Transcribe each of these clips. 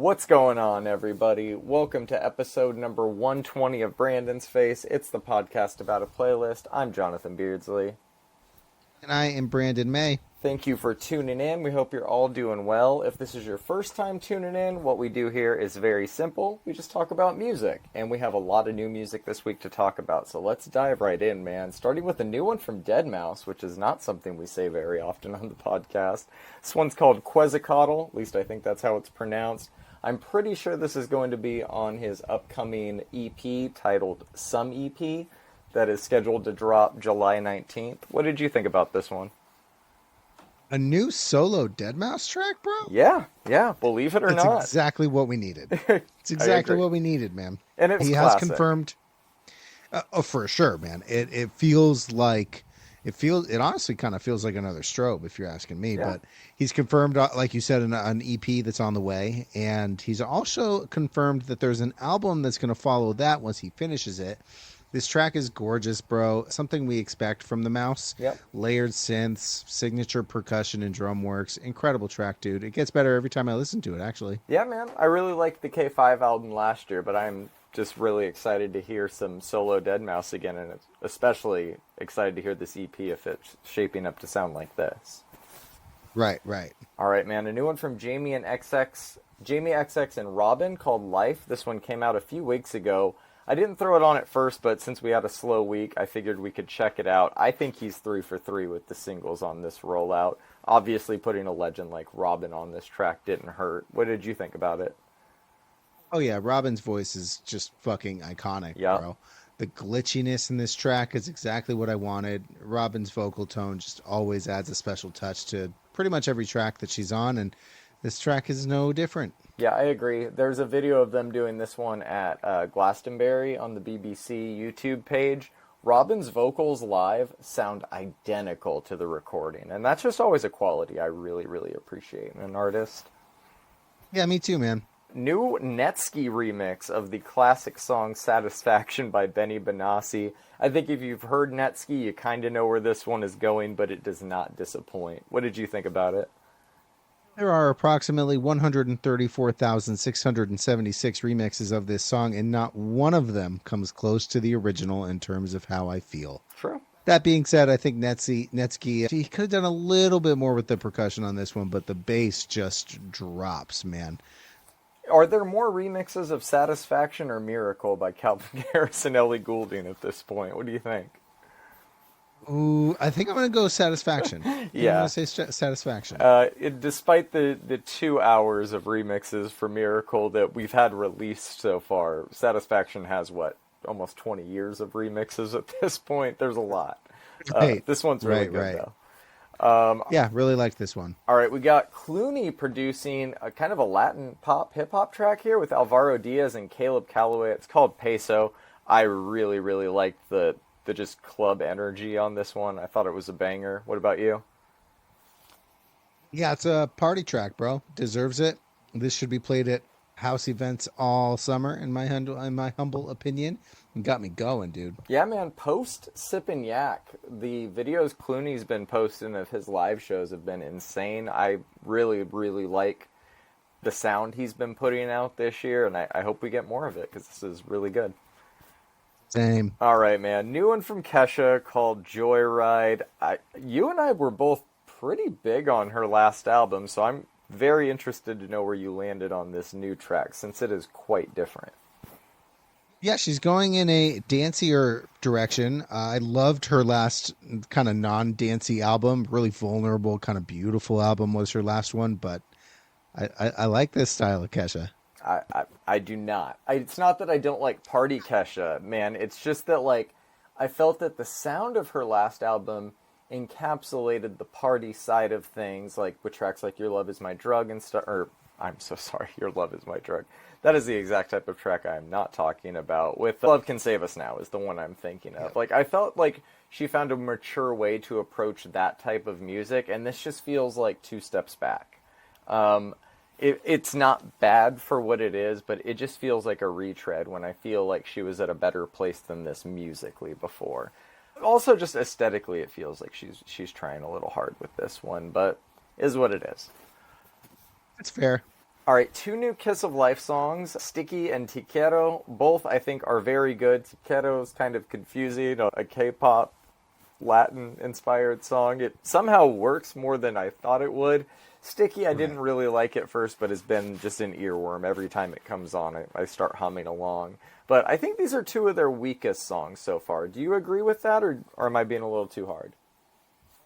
What's going on, everybody? Welcome to episode number 120 of Brandon's Face. It's the podcast about a playlist. I'm Jonathan Beardsley. And I am Brandon May. Thank you for tuning in. We hope you're all doing well. If this is your first time tuning in, what we do here is very simple. We just talk about music, and we have a lot of new music this week to talk about. So let's dive right in, man. Starting with a new one from Deadmau5, which is not something we say very often on the podcast. This one's called Quetzalcoatl. At least I think that's how it's pronounced. I'm pretty sure this is going to be on his upcoming EP titled Some EP that is scheduled to drop July 19th. What did you think about this one? A new solo Deadmau5 track, bro? Yeah. Believe it or not. That's exactly what we needed. It's exactly what we needed, man. And it's he classic. has confirmed. For sure, man. It feels like it honestly kind of feels like another Strobe, if you're asking me. Yeah. But he's confirmed, like you said, an EP that's on the way, and he's also confirmed that there's an album that's going to follow that once he finishes it. This track is gorgeous, bro. Something we expect from the Mouse. Yep. Layered synths, signature percussion and drum works. Incredible track, dude. It gets better every time I listen to it, actually. Yeah, man. I really liked the K5 album last year, but I'm just really excited to hear some solo Deadmau5 again, and especially excited to hear this EP if it's shaping up to sound like this. Right. All right, man. A new one from Jamie XX and Robin called Life. This one came out a few weeks ago. I didn't throw it on at first, but since we had a slow week, I figured we could check it out. I think he's 3 for 3 with the singles on this rollout. Obviously, putting a legend like Robin on this track didn't hurt. What did you think about it? Oh, yeah. Robin's voice is just fucking iconic, bro. The glitchiness in this track is exactly what I wanted. Robin's vocal tone just always adds a special touch to pretty much every track that she's on, and this track is no different. Yeah, I agree. There's a video of them doing this one at Glastonbury on the BBC YouTube page. Robin's vocals live sound identical to the recording, and that's just always a quality I really, really appreciate in an artist. Yeah, me too, man. New Netsky remix of the classic song Satisfaction by Benny Benassi. I think if you've heard Netsky, you kind of know where this one is going, but it does not disappoint. What did you think about it? There are approximately 134,676 remixes of this song, and not one of them comes close to the original in terms of how I feel. True. That being said, I think Netsky, he could have done a little bit more with the percussion on this one, but the bass just drops, man. Are there more remixes of Satisfaction or Miracle by Calvin Harris and Ellie Goulding at this point? What do you think? Ooh, I think I'm going to go Satisfaction. Yeah. I'm going to say Satisfaction. Despite the 2 hours of remixes for Miracle that we've had released so far, Satisfaction has, almost 20 years of remixes at this point? There's a lot. Right. This one's really good, though. Yeah, really like this one. All right, we got Clooney producing a kind of a Latin pop hip-hop track here with Alvaro Diaz and Caleb Calloway. It's called Peso. I really, really liked the just club energy on this one. I thought it was a banger. What about you? Yeah, it's a party track, bro. Deserves it. This should be played at house events all summer, in my humble opinion. It got me going, dude. Yeah, man. Post Sip and Yak, the videos Clooney's been posting of his live shows have been insane. I really, really like the sound he's been putting out this year, and I hope we get more of it because this is really good. Same. All right, man. New one from Kesha called Joyride. You and I were both pretty big on her last album, so I'm very interested to know where you landed on this new track, since it is quite different. Yeah, she's going in a dancier direction. I loved her last kind of non-dancey album. Really vulnerable, kind of beautiful album was her last one, but I like this style of Kesha. I do not. It's not that I don't like Party Kesha, man. It's just that, I felt that the sound of her last album encapsulated the party side of things, with tracks like Your Love Is My Drug and stuff. Or, I'm so sorry, Your Love Is My Drug. That is the exact type of track I am not talking about. With Love Can Save Us Now is the one I'm thinking of. I felt like she found a mature way to approach that type of music, and this just feels like 2 steps back. It's not bad for what it is, but it just feels like a retread when I feel like she was at a better place than this musically before. Also, just aesthetically, it feels like she's trying a little hard with this one, but is what it is. That's fair. All right, two new Kiss of Life songs, Sticky and Tiquero. Both, I think, are very good. Tiquero is kind of confusing, a K-pop Latin-inspired song. It somehow works more than I thought it would. Sticky, I didn't really like at first, but has been just an earworm. Every time it comes on, I start humming along. But I think these are two of their weakest songs so far. Do you agree with that, or am I being a little too hard?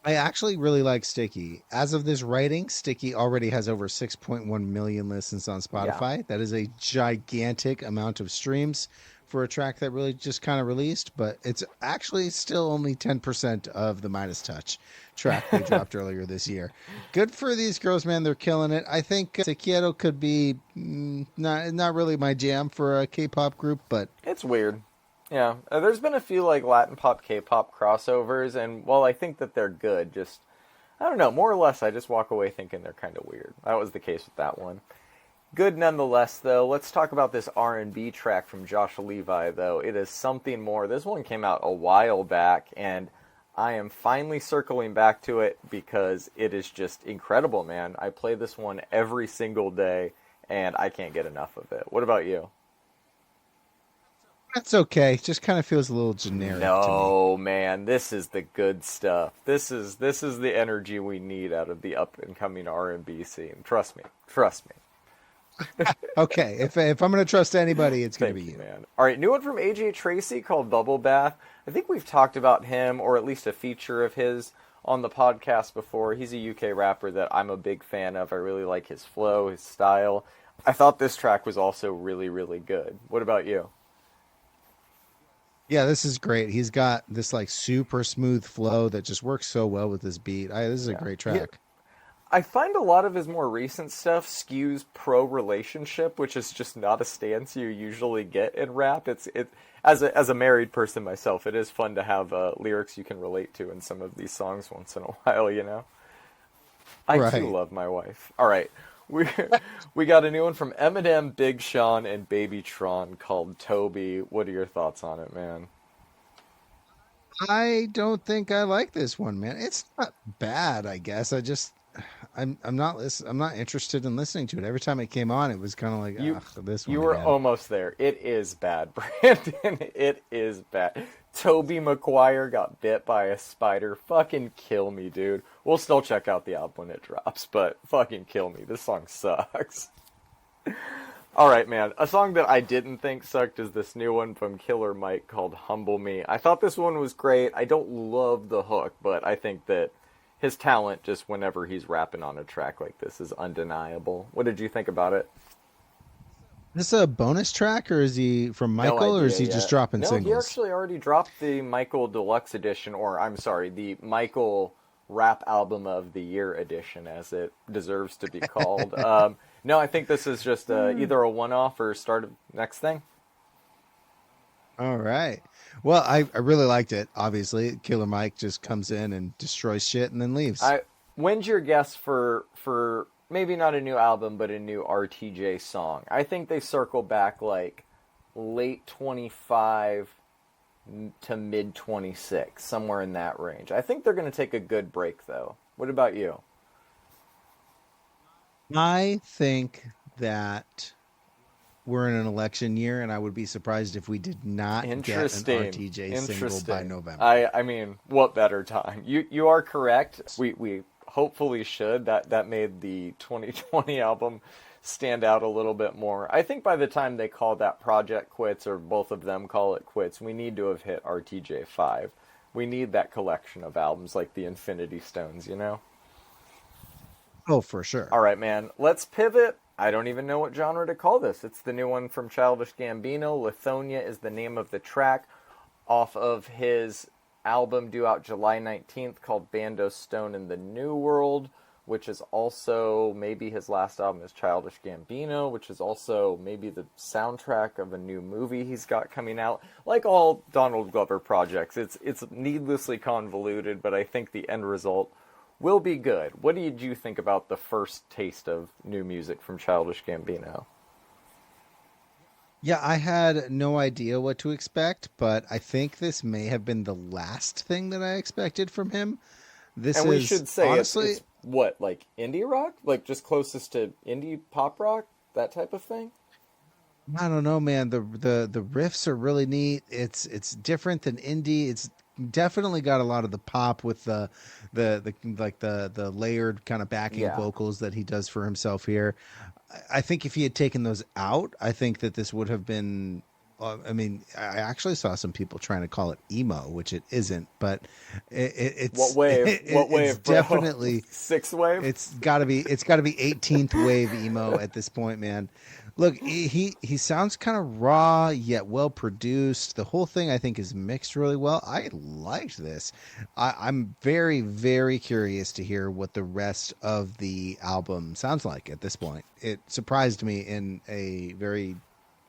I actually really like Sticky. As of this writing, Sticky already has over 6.1 million listens on Yeah. Spotify. That is a gigantic amount of streams for a track that really just kind of released, but it's actually still only 10% of the Midas Touch track they dropped earlier this year. Good for these girls, man. They're killing it. I think Tequieto could be not really my jam for a K-pop group, but It's weird. Yeah, there's been a few like Latin pop, K-pop crossovers, and while I think that they're good, just I don't know, more or less, I just walk away thinking they're kind of weird. That was the case with that one. Good nonetheless, though. Let's talk about this R&B track from Josh Levi, though. It is something more. This one came out a while back, and I am finally circling back to it because it is just incredible, man. I play this one every single day, and I can't get enough of it. What about you? that's okay. Just kind of feels a little generic to me. No, man, this is the good stuff. This is the energy we need out of the up and coming R&B scene. Trust me. Trust me. Okay, if I'm going to trust anybody, it's going to Thank be you, you. man. All right, new one from AJ Tracy called Bubble Bath. I think we've talked about him, or at least a feature of his, on the podcast before. He's a UK rapper that I'm a big fan of. I really like his flow, his style. I thought this track was also really, really good. What about you? Yeah, this is great. He's got this like super smooth flow that just works so well with this beat. This is a Yeah. great track. I find a lot of his more recent stuff skews pro relationship, which is just not a stance you usually get in rap. It as a married person myself, it is fun to have lyrics you can relate to in some of these songs once in a while. You know, I too Right. love my wife. All right, we we got a new one from Eminem, Big Sean, and Baby Tron called Toby. What are your thoughts on it, man? I don't think I like this one, man. It's not bad, I guess. I'm not interested in listening to it. Every time it came on, it was kind of like, You ugh, this you one were again. almost there. It is bad, Brandon. It is bad. Toby Maguire got bit by a spider. Fucking kill me, dude. We'll still check out the album when it drops, but fucking kill me. This song sucks. All right, man. A song that I didn't think sucked is this new one from Killer Mike called Humble Me. I thought this one was great. I don't love the hook, but I think that his talent just whenever he's rapping on a track like this is undeniable. What did you think about it? Is this a bonus track, or is he from No Michael, or is idea he just yet. dropping No, he singles? actually already dropped the Michael Deluxe Edition, or I'm sorry, the Michael Rap Album of the Year edition, as it deserves to be called. No, I think this is just either a one-off or start of next thing. All right. Well, I really liked it. Obviously, Killer Mike just comes in and destroys shit and then leaves. When's your guess for maybe not a new album, but a new RTJ song? I think they circle back like late 25 to mid 26, somewhere in that range. I think they're going to take a good break, though. What about you? I think that we're in an election year, and I would be surprised if we did not get an Interesting. RTJ single by Interesting. November. I mean, what better time? You are correct. We hopefully should. That made the 2020 album stand out a little bit more. I think by the time they call that project quits, or both of them call it quits, we need to have hit RTJ 5. We need that collection of albums like the Infinity Stones, you know? Oh, for sure. All right, man. Let's pivot. I don't even know what genre to call this. It's the new one from Childish Gambino. Lithonia is the name of the track off of his album due out July 19th called Bando Stone in the New World, which is also maybe his last album is Childish Gambino, which is also maybe the soundtrack of a new movie he's got coming out. Like all Donald Glover projects, it's needlessly convoluted, but I think the end result will be good. What did you think about the first taste of new music from Childish Gambino? Yeah, I had no idea what to expect, but I think this may have been the last thing that I expected from him. This And we is should say honestly, it's what, like indie rock? Like just closest to indie pop rock? That type of thing? I don't know, man. The riffs are really neat. It's different than indie. It's definitely got a lot of the pop with the layered kind of backing Yeah. vocals that he does for himself here. I think if he had taken those out, I think that this would have been. I mean, I actually saw some people trying to call it emo, which it isn't, but What it's wave? What it's wave, bro? definitely Sixth wave? it's got to be 18th wave emo at this point, man. Look, he sounds kind of raw yet well produced. The whole thing I think is mixed really well. I liked this. I'm very very curious to hear what the rest of the album sounds like at this point. It surprised me in a very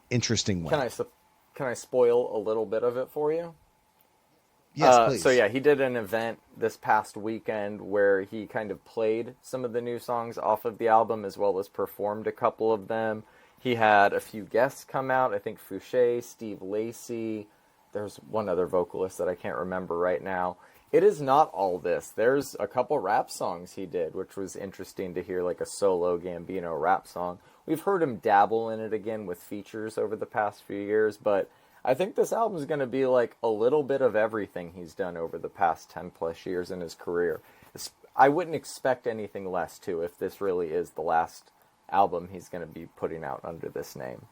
interesting way. Can I spoil a little bit of it for you? Yes, please. So yeah, he did an event this past weekend where he kind of played some of the new songs off of the album as well as performed a couple of them. He had a few guests come out. I think Fouché, Steve Lacy. There's one other vocalist that I can't remember right now. It is not all this. There's a couple rap songs he did, which was interesting to hear, like a solo Gambino rap song. We've heard him dabble in it again with features over the past few years, but I think this album is going to be like a little bit of everything he's done over the past 10 plus years in his career. I wouldn't expect anything less, too, if this really is the last album he's going to be putting out under this name.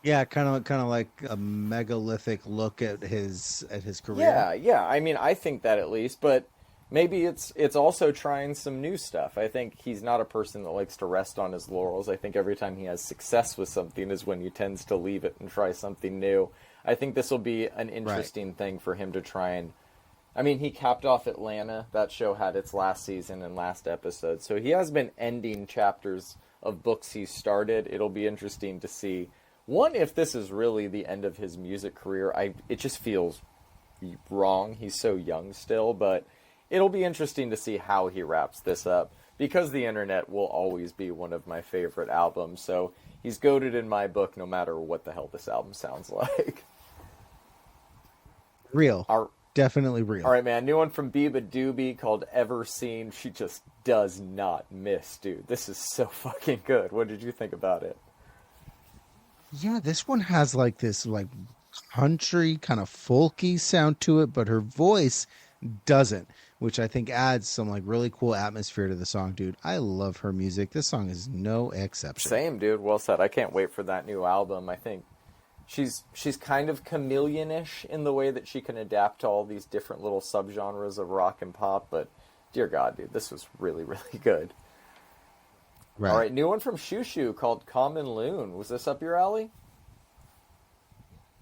Yeah, kind of like a megalithic look at his career. Yeah. I mean, I think that at least, but maybe it's also trying some new stuff. I think he's not a person that likes to rest on his laurels. I think every time he has success with something is when he tends to leave it and try something new. I think this will be an interesting thing for him to try and... I mean, he capped off Atlanta. That show had its last season and last episode. So he has been ending chapters of books he started. It'll be interesting to see, one, if this is really the end of his music career. It just feels wrong. He's so young still, but it'll be interesting to see how he wraps this up, because The Internet will always be one of my favorite albums. So he's goated in my book no matter what the hell this album sounds like. Real. Definitely real. All right, man. New one from Biba Doobie called Ever Seen. She just does not miss, dude. This is so fucking good. What did you think about it? Yeah, this one has like this like country kind of folky sound to it, but her voice doesn't, which I think adds some like really cool atmosphere to the song, dude. I love her music. This song is no exception. Same, dude. Well said. I can't wait for that new album. I think she's kind of chameleon-ish in the way that she can adapt to all these different little subgenres of rock and pop, but dear God, dude, this was really, really good. Right. All right, new one from Shushu called Common Loon. Was this up your alley?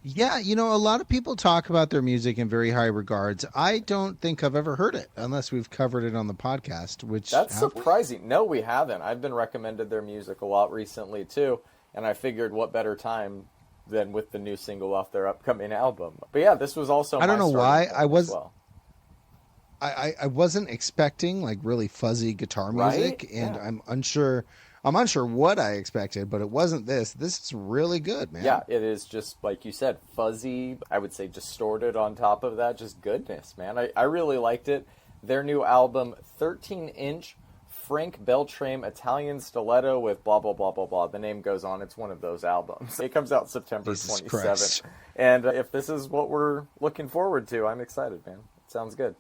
Yeah, a lot of people talk about their music in very high regards. I don't think I've ever heard it unless we've covered it on the podcast, which... That's surprising. No, we haven't. I've been recommended their music a lot recently, too, and I figured what better time than with the new single off their upcoming album. But yeah, this was also I don't know why. I I wasn't expecting like really fuzzy guitar music, right? and Yeah. I'm unsure what I expected, but it wasn't this. This is really good, man. Yeah, it is just, like you said, fuzzy, I would say distorted on top of that, just goodness, man. I really liked it. Their new album, 13-inch Frank Beltrame Italian Stiletto with blah, blah, blah, blah, blah. The name goes on. It's one of those albums. It comes out September 27th. And if this is what we're looking forward to, I'm excited, man. It sounds good.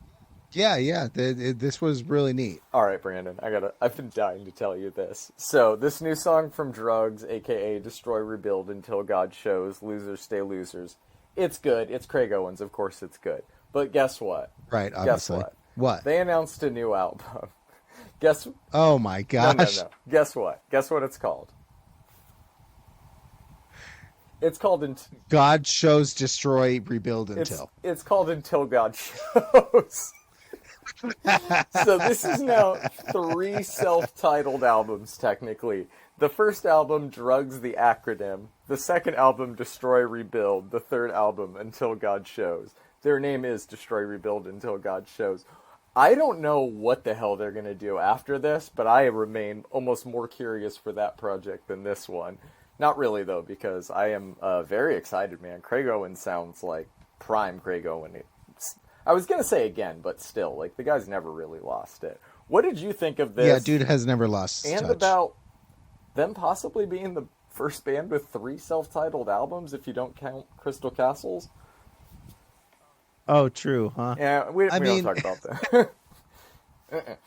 Yeah. This was really neat. All right, Brandon, I've been dying to tell you this. So, this new song from Drugs, aka Destroy, Rebuild Until God Shows, Losers Stay Losers. It's good. It's Craig Owens. Of course it's good. But guess what? Right, obviously. Guess what? What? They announced a new album. Oh my gosh. No. Guess what? Guess what it's called? It's called... God Shows, Destroy, Rebuild Until. It's called Until God Shows. So this is now 3 self-titled albums, technically. The first album, Drugs, the acronym. The second album, Destroy, Rebuild. The third album, Until God Shows. Their name is Destroy, Rebuild Until God Shows. I don't know what the hell they're going to do after this, but I remain almost more curious for that project than this one. Not really, though, because I am very excited, man. Craig Owen sounds like prime Craig Owen. I was going to say again, but still, like, the guy's never really lost it. What did you think of this? Yeah, dude has never lost his and touch. about them possibly being the first band with 3 self-titled albums, if you don't count Crystal Castles? Oh, true, huh? Yeah, we don't talk about that.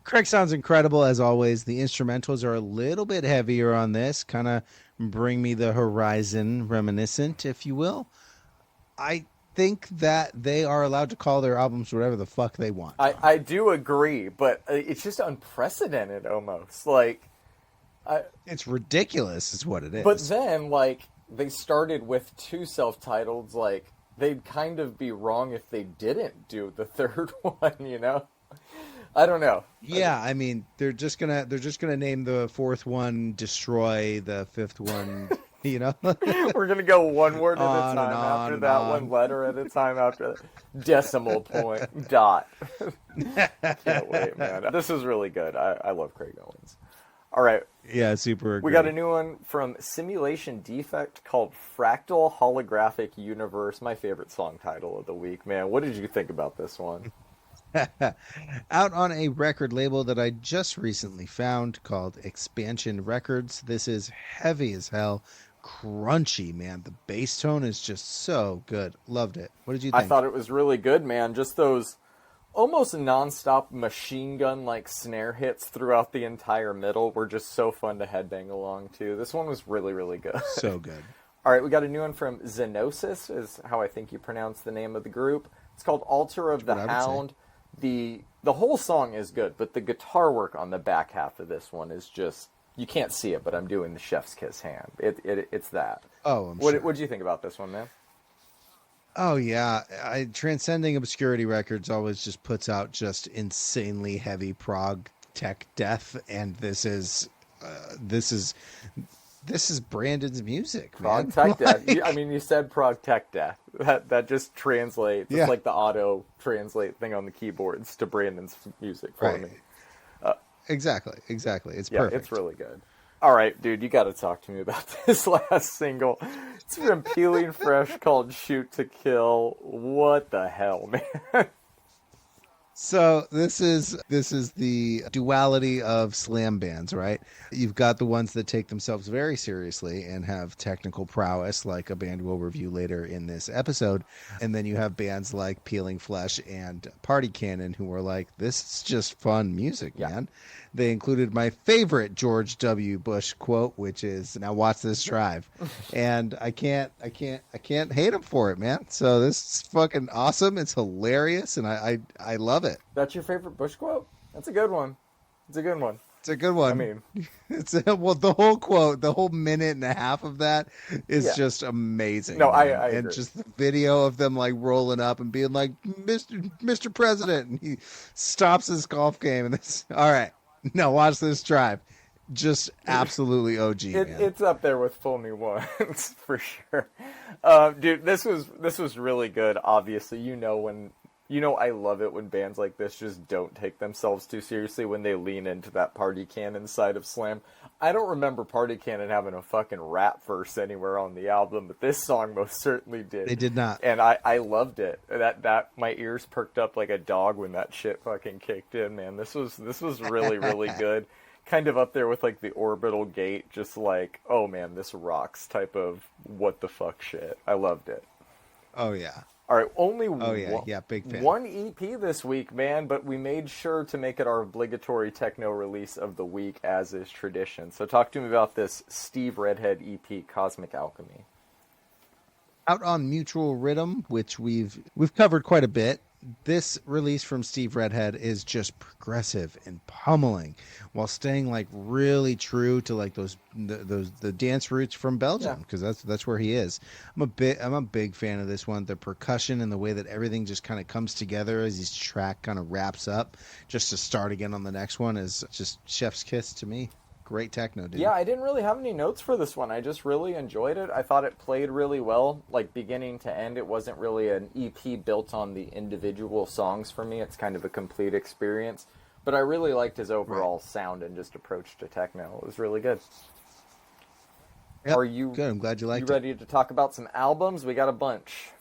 Craig sounds incredible as always. The instrumentals are a little bit heavier on this, kind of bring me the Horizon reminiscent, if you will. I think that they are allowed to call their albums whatever the fuck they want. I do agree, but it's just unprecedented almost. It's ridiculous is what it is. But then, they started with 2 self-titles, they'd kind of be wrong if they didn't do the third one, you know? I don't know. Yeah, I mean, they're just gonna name the 4th one Destroy, the 5th one, you know. We're gonna go one word at a On time and after on that, and on. one letter at a time after that. Decimal point, dot. Can't wait, man. This is really good. I love Craig Owens. All right. Yeah, super. We got a new one from Simulation Defect called Fractal Holographic Universe. My favorite song title of the week, man. What did you think about this one? Out on a record label that I just recently found called Expansion Records. This is heavy as hell, crunchy, man. The bass tone is just so good. Loved it. What did you think? I thought it was really good, man. Just those almost nonstop machine gun-like snare hits throughout the entire middle were just so fun to headbang along to. This one was really, really good. So good. All right, we got a new one from Xenosis, is how I think you pronounce the name of the group. It's called Altar of the Hound. The whole song is good, but the guitar work on the back half of this one is just, you can't see it, but I'm doing the chef's kiss hand. It's that. Oh, I'm sure. What do you think about this one, man? Oh yeah, Transcending Obscurity Records always just puts out just insanely heavy prog tech death, and this is Brandon's music, man. Prog tech death. I mean, you said prog tech death. That just translates. It's like the auto translate thing on the keyboards to Brandon's music for me. Exactly. It's perfect. It's really good. All right, dude, you got to talk to me about this last single. It's from Peeling Fresh called Shoot to Kill. What the hell, man? So this is the duality of slam bands, right? You've got the ones that take themselves very seriously and have technical prowess, like a band we'll review later in this episode. And then you have bands like Peeling Flesh and Party Cannon who are like, this is just fun music, man. They included my favorite George W. Bush quote, which is, "Now watch this drive," and I can't hate him for it, man. So this is fucking awesome. It's hilarious, and I love it. That's your favorite Bush quote? That's a good one. It's a good one. It's a good one. I mean, the whole quote, the whole minute and a half of that is just amazing. No, I and agree. Just the video of them like rolling up and being like, Mr. President, and he stops his golf game and this. All right, now watch this drive. Just absolutely OG, man. It's up there with Fool Me Once for sure. Dude, this was really good. Obviously, I love it when bands like this just don't take themselves too seriously, when they lean into that Party Cannon side of slam. I don't remember Party Cannon having a fucking rap verse anywhere on the album, but this song most certainly did. They did not. And I loved it. That my ears perked up like a dog when that shit fucking kicked in, man. This was really, really good. Kind of up there with like the Orbital Gate, just like, oh man, this rocks type of what the fuck shit. I loved it. Oh yeah. All right, only big fan. one EP this week, man, but we made sure to make it our obligatory techno release of the week, as is tradition. So talk to me about this Steve Redhead EP, Cosmic Alchemy. Out on Mutual Rhythm, which we've covered quite a bit. This release from Steve Redhead is just progressive and pummeling, while staying like really true to like the dance roots from Belgium, because that's where he is. I'm a big fan of this one. The percussion and the way that everything just kind of comes together as each track kind of wraps up, just to start again on the next one, is just chef's kiss to me. Great techno, dude. Yeah, I didn't really have any notes for this one. I just really enjoyed it. I thought it played really well, like beginning to end. It wasn't really an EP built on the individual songs for me. It's kind of a complete experience. But I really liked his overall sound and just approach to techno. It was really good. Yep, Are you good? I'm glad you liked it. ready to talk about some albums? We got a bunch.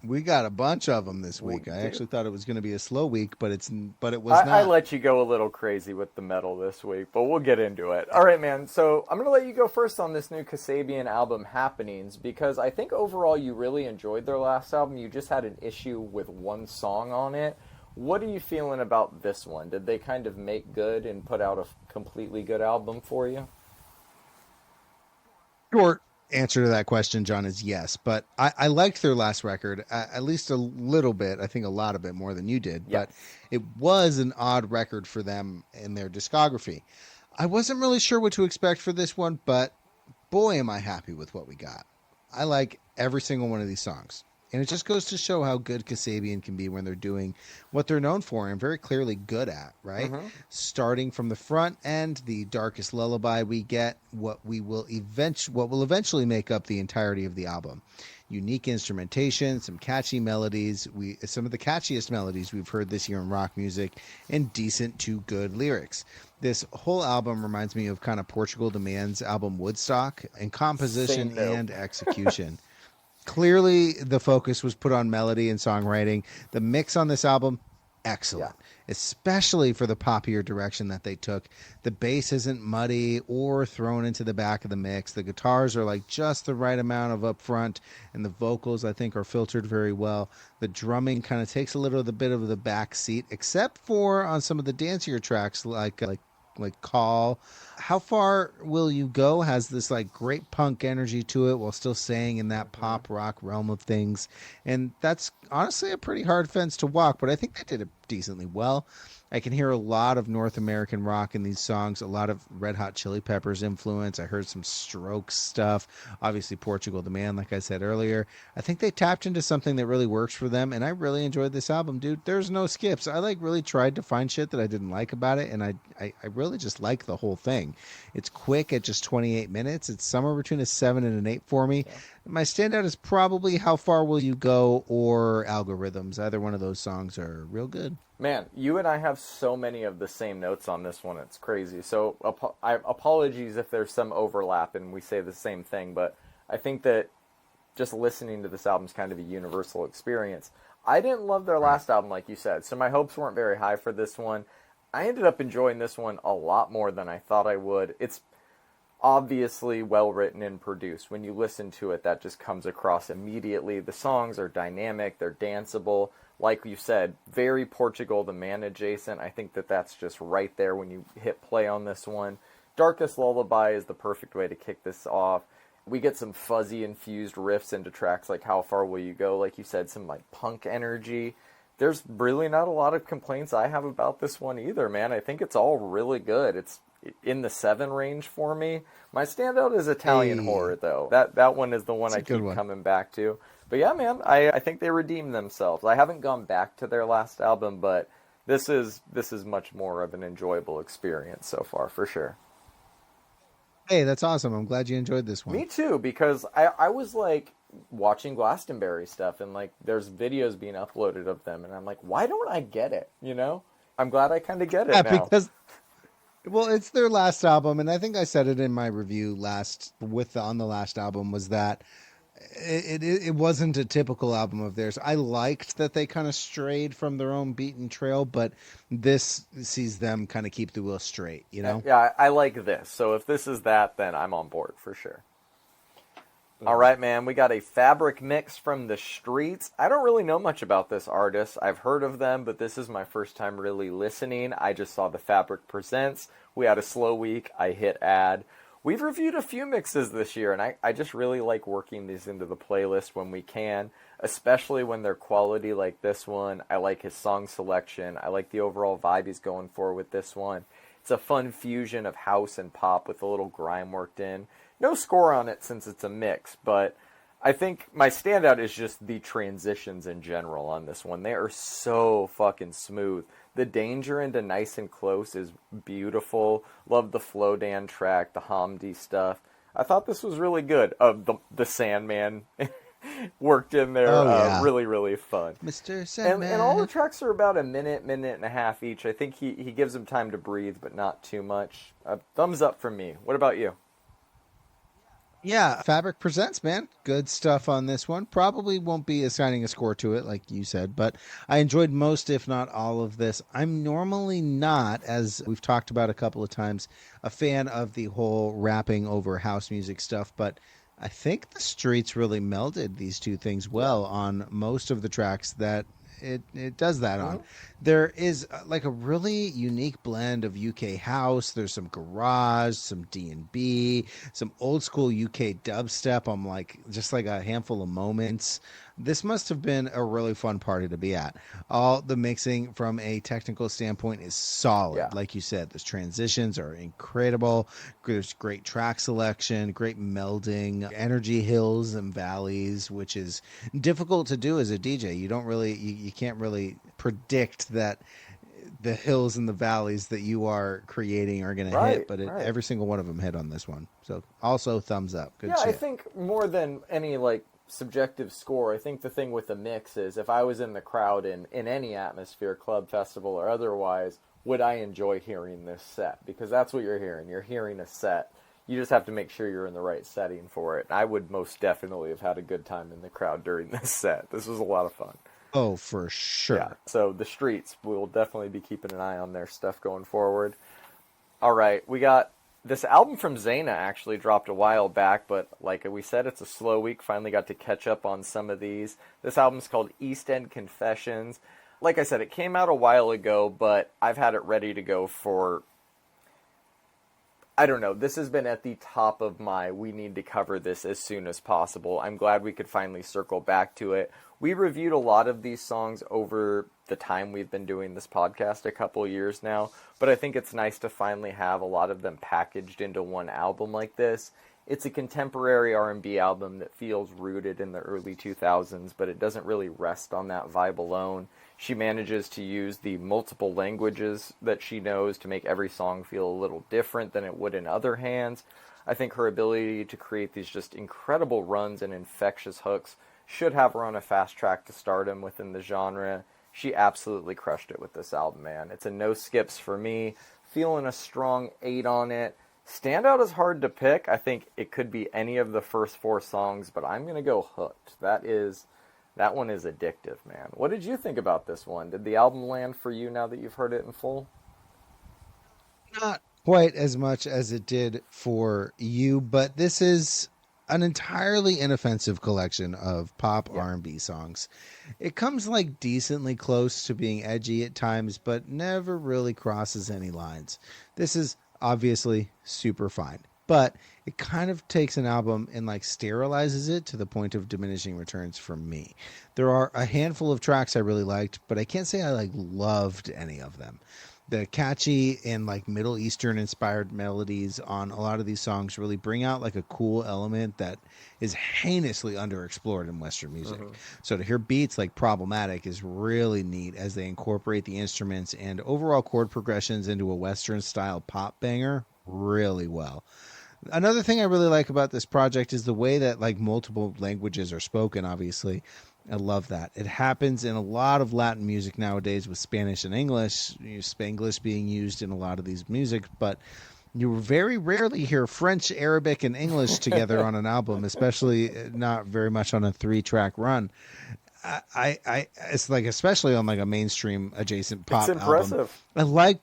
We got a bunch of them this week. I actually thought it was going to be a slow week, but it was not. I let you go a little crazy with the metal this week, but we'll get into it. All right, man. So I'm going to let you go first on this new Kasabian album, Happenings, because I think overall you really enjoyed their last album. You just had an issue with one song on it. What are you feeling about this one? Did they kind of make good and put out a completely good album for you? Short answer to that question, John, is yes. But I liked their last record, at least a little bit. I think a lot of it more than you did. Yes. But it was an odd record for them in their discography. I wasn't really sure what to expect for this one, but boy, am I happy with what we got. I like every single one of these songs. And it just goes to show how good Kasabian can be when they're doing what they're known for and very clearly good at, right? Mm-hmm. Starting from the front end, the darkest lullaby, we get what will eventually make up the entirety of the album. Unique instrumentation, some catchy melodies, some of the catchiest melodies we've heard this year in rock music, and decent to good lyrics. This whole album reminds me of kind of Portugal the Man's album Woodstock in composition and execution. Clearly, the focus was put on melody and songwriting. The mix on this album, excellent, especially for the poppier direction that they took. The bass isn't muddy or thrown into the back of the mix. The guitars are like just the right amount of up front, and the vocals, I think, are filtered very well. The drumming kind of takes a little bit of the back seat, except for on some of the dancier tracks like Call. How Far Will You Go has this like great punk energy to it while still staying in that pop rock realm of things. And that's honestly a pretty hard fence to walk, but I think they did it decently well. I can hear a lot of North American rock in these songs, a lot of Red Hot Chili Peppers influence. I heard some Strokes stuff, obviously Portugal the Man, like I said earlier. I think they tapped into something that really works for them, and I really enjoyed this album, dude. There's no skips. I really tried to find shit that I didn't like about it, and I really just like the whole thing. It's quick at just 28 minutes. It's somewhere between a 7 and an 8 for me. Yeah. My standout is probably How Far Will You Go or Algorithms. Either one of those songs are real good. Man, you and I have so many of the same notes on this one. It's crazy. So apologies if there's some overlap and we say the same thing, but I think that just listening to this album is kind of a universal experience. I didn't love their last album, like you said, so my hopes weren't very high for this one. I ended up enjoying this one a lot more than I thought I would. It's obviously well written and produced. When you listen to it, that just comes across immediately. The songs are dynamic, they're danceable. Like you said, very Portugal the Man adjacent. I think that that's just right there when you hit play on this one. Darkest Lullaby is the perfect way to kick this off. We get some fuzzy infused riffs into tracks like How Far Will You Go? Like you said, some like punk energy. There's really not a lot of complaints I have about this one either, man. I think it's all really good. It's in the 7 range for me. My standout is Italian Horror, though. That one is the one I keep coming back to. But yeah, man, I think they redeemed themselves. I haven't gone back to their last album, but this is much more of an enjoyable experience so far, for sure. Hey, that's awesome. I'm glad you enjoyed this one. Me too, because I was like watching Glastonbury stuff, and like there's videos being uploaded of them, and I'm like, why don't I get it? You know? I'm glad I kind of get it now. Because, well, it's their last album, and I think I said it in my review on the last album, was that it wasn't a typical album of theirs. I liked that they kind of strayed from their own beaten trail, but this sees them kind of keep the wheel straight, you know? Yeah, I like this. So if this is that, then I'm on board for sure. All right, man, we got a Fabric mix from the Streets. I don't really know much about this artist. I've heard of them, but this is my first time really listening. I just saw the Fabric Presents. We had a slow week. I hit add. We've reviewed a few mixes this year, and I just really like working these into the playlist when we can, especially when they're quality like this one. I like his song selection. I like the overall vibe he's going for with this one. It's a fun fusion of house and pop with a little grime worked in. No score on it since it's a mix, but I think my standout is just the transitions in general on this one. They are so fucking smooth. The Danger into Nice and Close is beautiful. Love the Flowdan track, the Hamdi stuff. I thought this was really good. The Sandman worked in there. Oh, yeah. Really, really fun. Mr. Sandman. And all the tracks are about a minute and a half each. I think he gives them time to breathe, but not too much. Thumbs up from me. What about you? Yeah, Fabric Presents, man. Good stuff on this one. Probably won't be assigning a score to it, like you said, but I enjoyed most, if not all, of this. I'm normally not, as we've talked about a couple of times, a fan of the whole rapping over house music stuff, but I think the Streets really melded these two things Yeah. well on most of the tracks that it does that on. Mm-hmm. There is like a really unique blend of UK house. There's some garage, some D&B, some old school UK dubstep. I'm like just like a handful of moments. This must have been a really fun party to be at. All the mixing from a technical standpoint is solid. Yeah. Like you said, the transitions are incredible. There's great track selection, great melding, energy hills and valleys, which is difficult to do as a DJ. You don't really, you can't really predict that the hills and the valleys that you are creating are going to hit, but Right. every single one of them hit on this one. So also thumbs up. Good Yeah, shit. I think more than any like subjective score, I think the thing with the mix is if I was in the crowd in any atmosphere, club, festival, or otherwise, would I enjoy hearing this set? Because that's what you're hearing. You're hearing a set. You just have to make sure you're in the right setting for it. I would most definitely have had a good time in the crowd during this set. This was a lot of fun. Oh, for sure. Yeah. So the Streets, we'll definitely be keeping an eye on their stuff going forward. All right, we got this album from Zeina actually dropped a while back, but like we said, it's a slow week. Finally got to catch up on some of these. This album's called East End Confessions. Like I said, it came out a while ago, but I've had it ready to go for, I don't know, this has been at the top of my we need to cover this as soon as possible. I'm glad we could finally circle back to it. We reviewed a lot of these songs over the time we've been doing this podcast, a couple years now, but I think it's nice to finally have a lot of them packaged into one album like this. It's a contemporary R&B album that feels rooted in the early 2000s, but it doesn't really rest on that vibe alone. She manages to use the multiple languages that she knows to make every song feel a little different than it would in other hands. I think her ability to create these just incredible runs and infectious hooks should have her on a fast track to stardom within the genre. She absolutely crushed it with this album, man. It's a no skips for me. Feeling a strong 8 on it. Standout is hard to pick. I think it could be any of the first 4 songs, but I'm going to go Hooked. That one is addictive, man. What did you think about this one? Did the album land for you now that you've heard it in full? Not quite as much as it did for you, but this is an entirely inoffensive collection of pop R&B songs. It comes like decently close to being edgy at times, but never really crosses any lines. This is obviously super fine, but it kind of takes an album and like sterilizes it to the point of diminishing returns for me. There are a handful of tracks I really liked, but I can't say I like loved any of them. The catchy and like Middle Eastern inspired melodies on a lot of these songs really bring out like a cool element that is heinously underexplored in Western music. So to hear beats like Problematic is really neat as they incorporate the instruments and overall chord progressions into a Western style pop banger really well. Another thing I really like about this project is the way that like multiple languages are spoken, obviously. I love that. It happens in a lot of Latin music nowadays with Spanish and English, Spanglish being used in a lot of these music, but you very rarely hear French, Arabic, and English together on an album, especially not very much on a 3-track run. It's like, especially on like a mainstream adjacent pop It's impressive. album.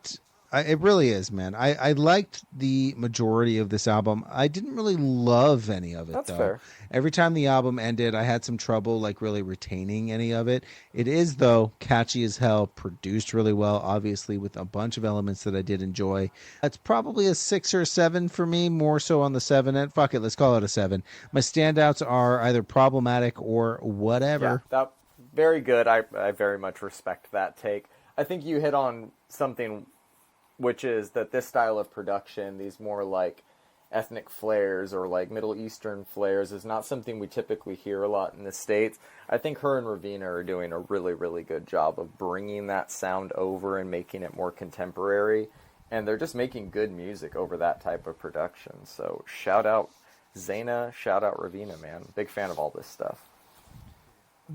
It really is, man. I liked the majority of this album. I didn't really love any of it, That's though. fair. Every time the album ended, I had some trouble, like, really retaining any of it. It is, though, catchy as hell, produced really well, obviously, with a bunch of elements that I did enjoy. It's probably a 6 or 7 for me, more so on the 7 end. Fuck it, let's call it a 7. My standouts are either Problematic or Whatever. Yeah, that very good. I very much respect that take. I think you hit on something, which is that this style of production, these more like ethnic flares or like Middle Eastern flares, is not something we typically hear a lot in the States. I think her and Ravina are doing a really, really good job of bringing that sound over and making it more contemporary. And they're just making good music over that type of production. So shout out Zeina, shout out Ravina, man. Big fan of all this stuff.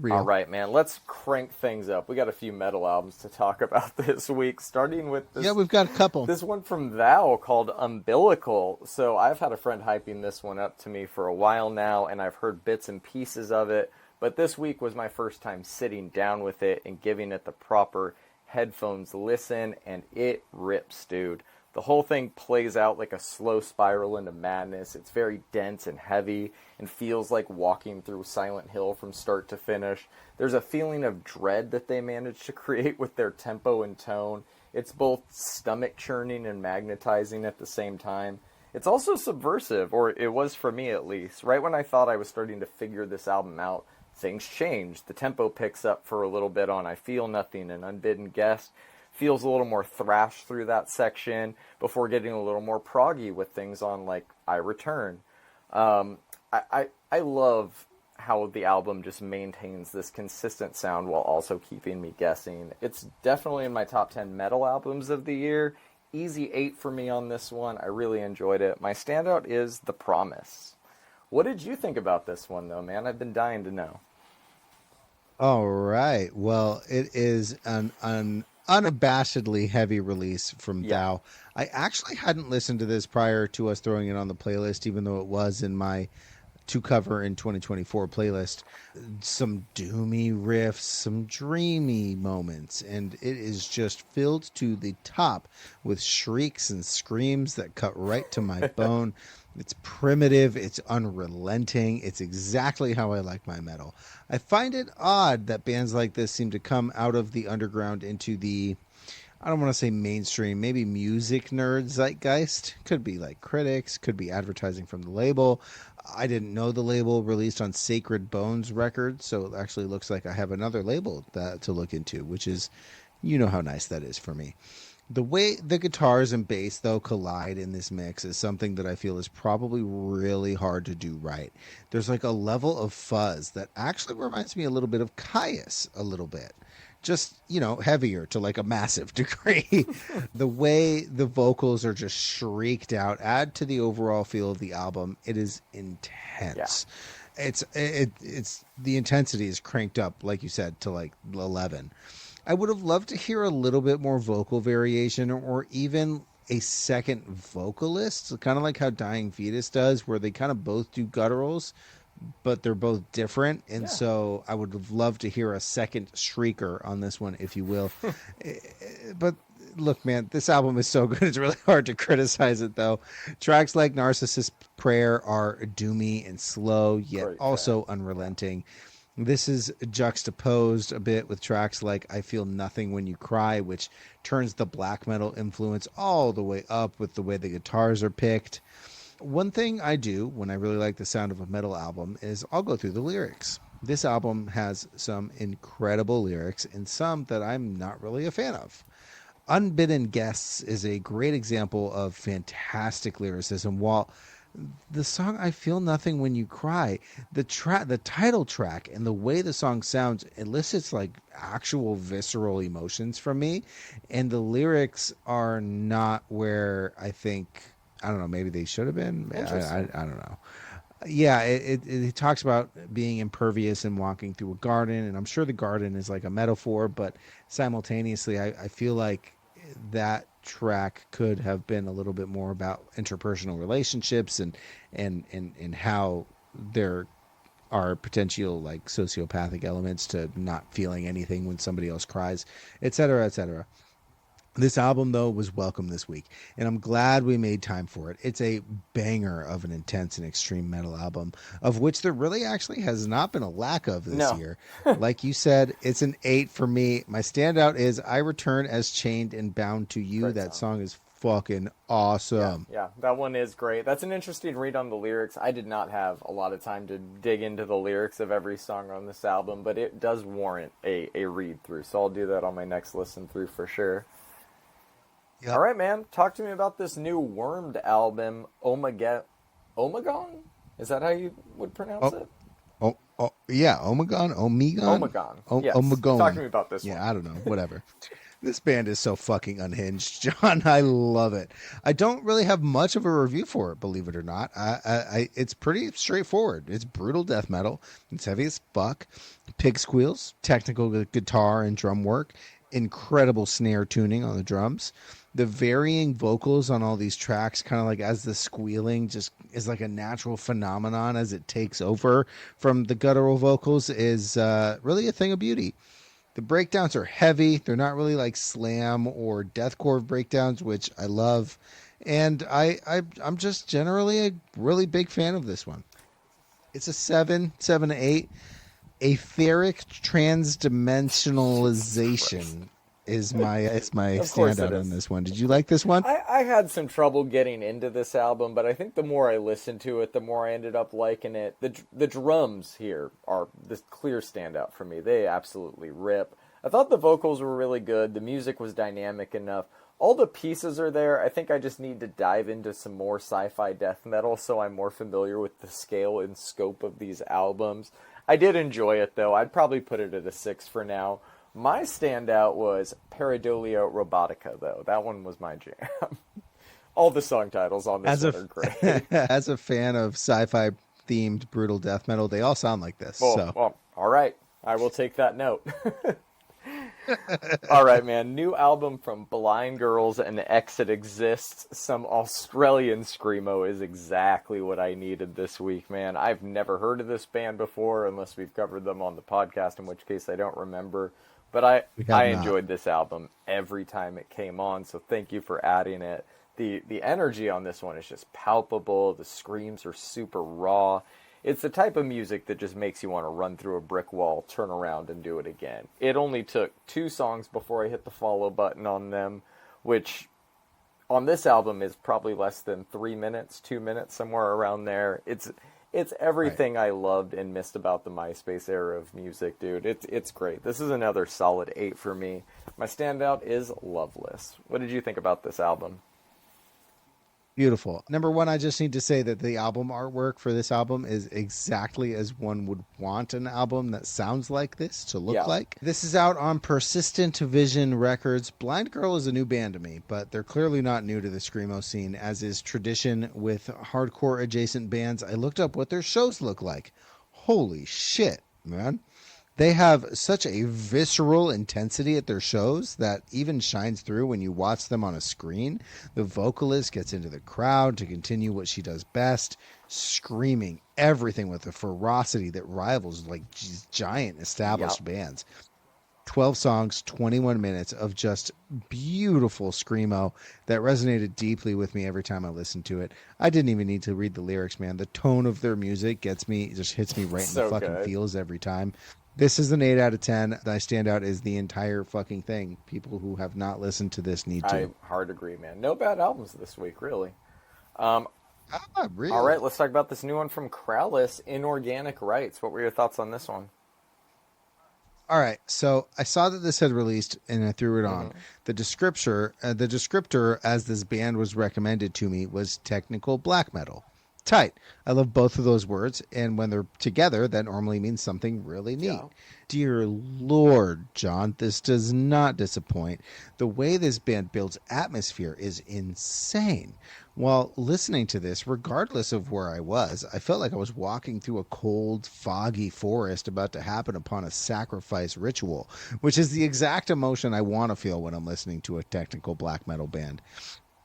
Real. All right, man. Let's crank things up. We got a few metal albums to talk about this week, starting with this. Yeah, we've got a couple. This one from Thou called Umbilical. So I've had a friend hyping this one up to me for a while now, and I've heard bits and pieces of it. But this week was my first time sitting down with it and giving it the proper headphones listen, and it rips, dude. The whole thing plays out like a slow spiral into madness. It's very dense and heavy and feels like walking through Silent Hill from start to finish. There's a feeling of dread that they managed to create with their tempo and tone. It's both stomach churning and magnetizing at the same time. It's also subversive, or it was for me at least. Right when I thought I was starting to figure this album out, things change. The tempo picks up for a little bit on I Feel Nothing and Unbidden Guest. Feels a little more thrash through that section before getting a little more proggy with things on like I Return. I love how the album just maintains this consistent sound while also keeping me guessing. It's definitely in my top 10 metal albums of the year. Easy 8 for me on this one. I really enjoyed it. My standout is The Promise. What did you think about this one though, man? I've been dying to know. All right. Well, it is an unabashedly heavy release from Thou. I actually hadn't listened to this prior to us throwing it on the playlist, even though it was in my to cover in 2024 playlist. Some doomy riffs, some dreamy moments, and it is just filled to the top with shrieks and screams that cut right to my bone. It's primitive, it's unrelenting, it's exactly how I like my metal. I find it odd that bands like this seem to come out of the underground into the, I don't want to say mainstream, maybe music nerd zeitgeist. Could be like critics, could be advertising from the label. I didn't know the label released on Sacred Bones Records, so it actually looks like I have another label to look into, which is, you know how nice that is for me. The way the guitars and bass, though, collide in this mix is something that I feel is probably really hard to do right. There's like a level of fuzz that actually reminds me a little bit of Caius a little bit. Just, you know, heavier to like a massive degree. The way the vocals are just shrieked out add to the overall feel of the album. It is intense. Yeah. It's the intensity is cranked up, like you said, to like 11. I would have loved to hear a little bit more vocal variation or even a second vocalist, kind of like how Dying Fetus does, where they kind of both do gutturals, but they're both different. And so I would have loved to hear a second shrieker on this one, if you will. But look, man, this album is so good. It's really hard to criticize it, though. Tracks like Narcissist Prayer are doomy and slow, yet also unrelenting. This is juxtaposed a bit with tracks like I Feel Nothing When You Cry, which turns the black metal influence all the way up with the way the guitars are picked. One thing I do when I really like the sound of a metal album is I'll go through the lyrics. This album has some incredible lyrics and some that I'm not really a fan of. Unbidden Guests is a great example of fantastic lyricism, while the song I Feel Nothing When You Cry, the title track and the way the song sounds elicits like actual visceral emotions from me, and the lyrics are not where I think, I don't know, maybe they should have been. I don't know. Yeah, it talks about being impervious and walking through a garden, and I'm sure the garden is like a metaphor, but simultaneously I feel like that track could have been a little bit more about interpersonal relationships and how there are potential like sociopathic elements to not feeling anything when somebody else cries, etc., etc. This album, though, was welcome this week, and I'm glad we made time for it. It's a banger of an intense and extreme metal album, of which there really actually has not been a lack of this year. Like you said, it's an 8 for me. My standout is I Return as Chained and Bound to You. That song is fucking awesome. Yeah, that one is great. That's an interesting read on the lyrics. I did not have a lot of time to dig into the lyrics of every song on this album, but it does warrant a read through, so I'll do that on my next listen through for sure. Yep. All right, man. Talk to me about this new Wormed album, Omegon? Is that how you would pronounce it? Yeah, Omegon? Yes. Omegon. Talk to me about this one. Yeah, I don't know. Whatever. This band is so fucking unhinged, John. I love it. I don't really have much of a review for it, believe it or not. It's pretty straightforward. It's brutal death metal. It's heavy as fuck. Pig squeals, technical guitar and drum work, incredible snare tuning on the drums. The varying vocals on all these tracks, kind of like as the squealing just is like a natural phenomenon as it takes over from the guttural vocals, is really a thing of beauty. The breakdowns are heavy. They're not really like slam or deathcore breakdowns, which I love. And I'm just generally a really big fan of this one. It's a 7 to 8. Etheric transdimensionalization is my standout on this one. Did you like this one? I had some trouble getting into this album, but I think the more I listened to it, the more I ended up liking it. The drums here are the clear standout for me. They absolutely rip. I thought the vocals were really good. The music was dynamic enough. All the pieces are there. I think I just need to dive into some more sci-fi death metal so I'm more familiar with the scale and scope of these albums. I did enjoy it, though. I'd probably put it at a 6 for now. My standout was Pareidolia Robotica, though. That one was my jam. All the song titles on this one are great. As a fan of sci-fi themed brutal death metal, they all sound like this. Well, all right. I will take that note. All right, man. New album from Blind Girls and Exit Exists. Some Australian screamo is exactly what I needed this week, man. I've never heard of this band before, unless we've covered them on the podcast, in which case I don't remember. But I enjoyed this album every time it came on, so thank you for adding it. The energy on this one is just palpable. The screams are super raw. It's the type of music that just makes you want to run through a brick wall, turn around, and do it again. It only took 2 songs before I hit the follow button on them, which on this album is probably less than 3 minutes, 2 minutes, somewhere around there. It's everything right. I loved and missed about the MySpace era of music, dude. It's great. This is another solid 8 for me. My standout is Loveless. What did you think about this album? Beautiful. Number one, I just need to say that the album artwork for this album is exactly as one would want an album that sounds like this to look like. This is out on Persistent Vision Records. Blind Girl is a new band to me, but they're clearly not new to the screamo scene, as is tradition with hardcore adjacent bands. I looked up what their shows look like. Holy shit, man. They have such a visceral intensity at their shows that even shines through when you watch them on a screen. The vocalist gets into the crowd to continue what she does best, screaming everything with a ferocity that rivals like giant established bands. 12 songs, 21 minutes of just beautiful screamo that resonated deeply with me every time I listened to it. I didn't even need to read the lyrics, man. The tone of their music gets me, just hits me right in the fucking feels every time. This is an 8 out of 10. My standout is the entire fucking thing. People who have not listened to this need to. I hard agree, man. No bad albums this week, really. Really? All right, let's talk about this new one from Krallice, Inorganic Rights. What were your thoughts on this one? All right, so I saw that this had released, and I threw it on. The descriptor as this band was recommended to me was technical black metal. Tight. I love both of those words, and when they're together, that normally means something really neat. Yeah. Dear Lord, John, this does not disappoint. The way this band builds atmosphere is insane. While listening to this, regardless of where I was, I felt like I was walking through a cold, foggy forest about to happen upon a sacrifice ritual, which is the exact emotion I want to feel when I'm listening to a technical black metal band.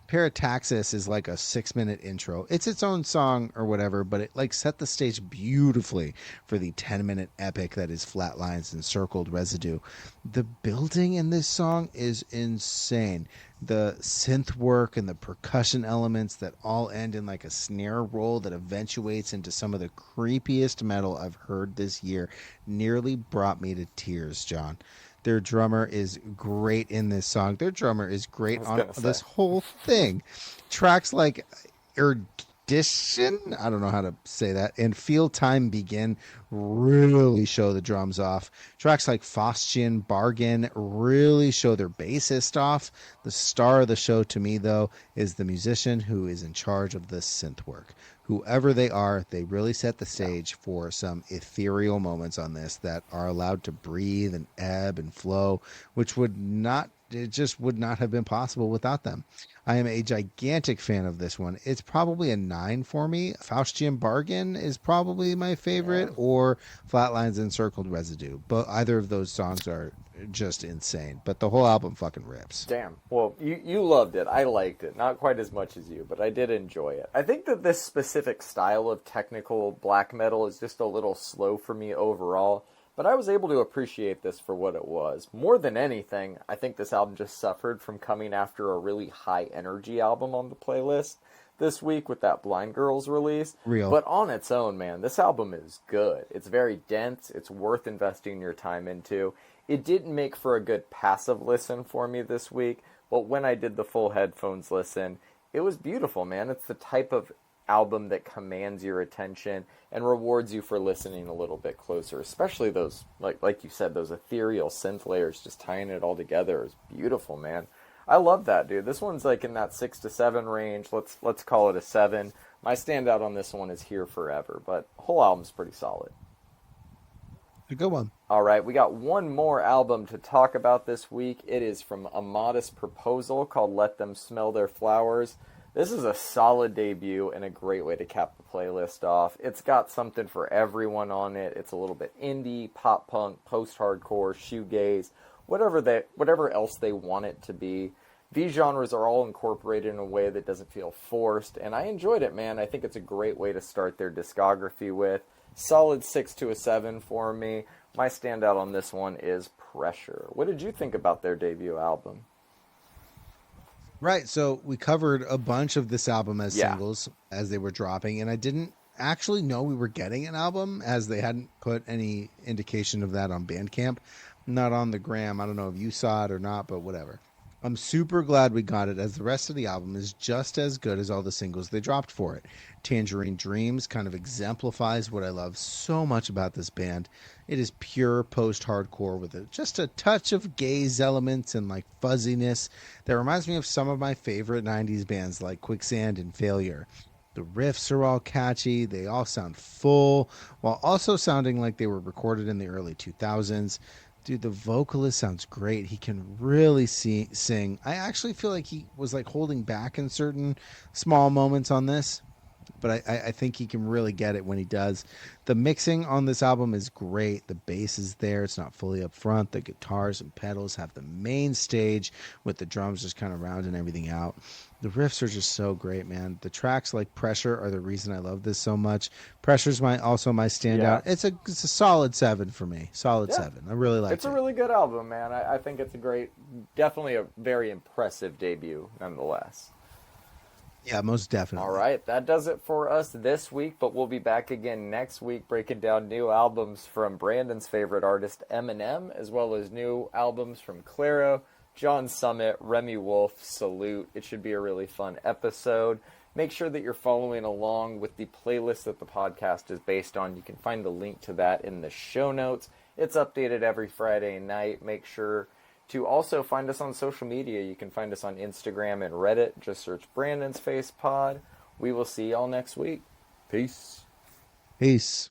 Parataxis is like a 6-minute intro. It's its own song or whatever, but it like set the stage beautifully for the 10-minute epic that is Flatlines and Circled Residue. The building in this song is insane. The synth work and the percussion elements that all end in like a snare roll that eventuates into some of the creepiest metal I've heard this year nearly brought me to tears, John. Their drummer is great in this song. Their drummer is great on this whole thing. Tracks like Erudition, I don't know how to say that, and Feel Time Begin really show the drums off. Tracks like Faustian Bargain really show their bassist off. The star of the show to me, though, is the musician who is in charge of the synth work. Whoever they are, they really set the stage for some ethereal moments on this that are allowed to breathe and ebb and flow, which would not it just would not have been possible without them. I am a gigantic fan of this one. It's probably a 9 for me. Faustian Bargain is probably my favorite, Yeah. or Flatlines Encircled Residue. But either of those songs are just insane. But the whole album fucking rips. Damn. Well, you loved it. I liked it. Not quite as much as you, but I did enjoy it. I think that this specific style of technical black metal is just a little slow for me overall, but I was able to appreciate this for what it was. More than anything, I think this album just suffered from coming after a really high energy album on the playlist this week with that Blind Girls release. Real. But on its own, man, this album is good. It's very dense. It's worth investing your time into. It didn't make for a good passive listen for me this week, but when I did the full headphones listen, it was beautiful, man. It's the type of album that commands your attention and rewards you for listening a little bit closer, especially those, like you said, those ethereal synth layers, just tying it all together is beautiful, man. I love that, dude. This one's like in that 6 to 7 range. Let's call it a 7. My standout on this one is Here Forever, but the whole album's pretty solid. A good one. All right, we got one more album to talk about this week. It is from A Modest Proposal called Let Them Smell Their Flowers. This is a solid debut and a great way to cap the playlist off. It's got something for everyone on it. It's a little bit indie, pop punk, post-hardcore, shoegaze, whatever else they want it to be. These genres are all incorporated in a way that doesn't feel forced, and I enjoyed it, man. I think it's a great way to start their discography with. Solid 6 to a 7 for me. My standout on this one is Pressure. What did you think about their debut album? Right, so we covered a bunch of this album as singles as they were dropping, and I didn't actually know we were getting an album, as they hadn't put any indication of that on Bandcamp. Not on the gram. I don't know if you saw it or not, but whatever. I'm super glad we got it, as the rest of the album is just as good as all the singles they dropped for it. Tangerine Dreams kind of exemplifies what I love so much about this band. It is pure post-hardcore with just a touch of gaze elements and like fuzziness that reminds me of some of my favorite 90s bands like Quicksand and Failure. The riffs are all catchy, they all sound full, while also sounding like they were recorded in the early 2000s. Dude, the vocalist sounds great. He can really sing. I actually feel like he was like holding back in certain small moments on this, but I think he can really get it when he does. The mixing on this album is great. The bass is there. It's not fully up front. The guitars and pedals have the main stage with the drums just kind of rounding everything out. The riffs are just so great, man. The tracks like Pressure are the reason I love this so much. Pressure's also my standout. Yeah. It's a solid 7 for me. Solid 7. I really like it. It's a really good album, man. I think it's definitely a very impressive debut, nonetheless. Yeah, most definitely. All right, that does it for us this week, but we'll be back again next week breaking down new albums from Brandon's favorite artist, Eminem, as well as new albums from Clairo, John Summit, Remy Wolf, Salute. It should be a really fun episode. Make sure that you're following along with the playlist that the podcast is based on. You can find the link to that in the show notes. It's updated every Friday night. Make sure to also find us on social media. You can find us on Instagram and Reddit. Just search Brandon's Face Pod. We will see y'all next week. Peace. Peace.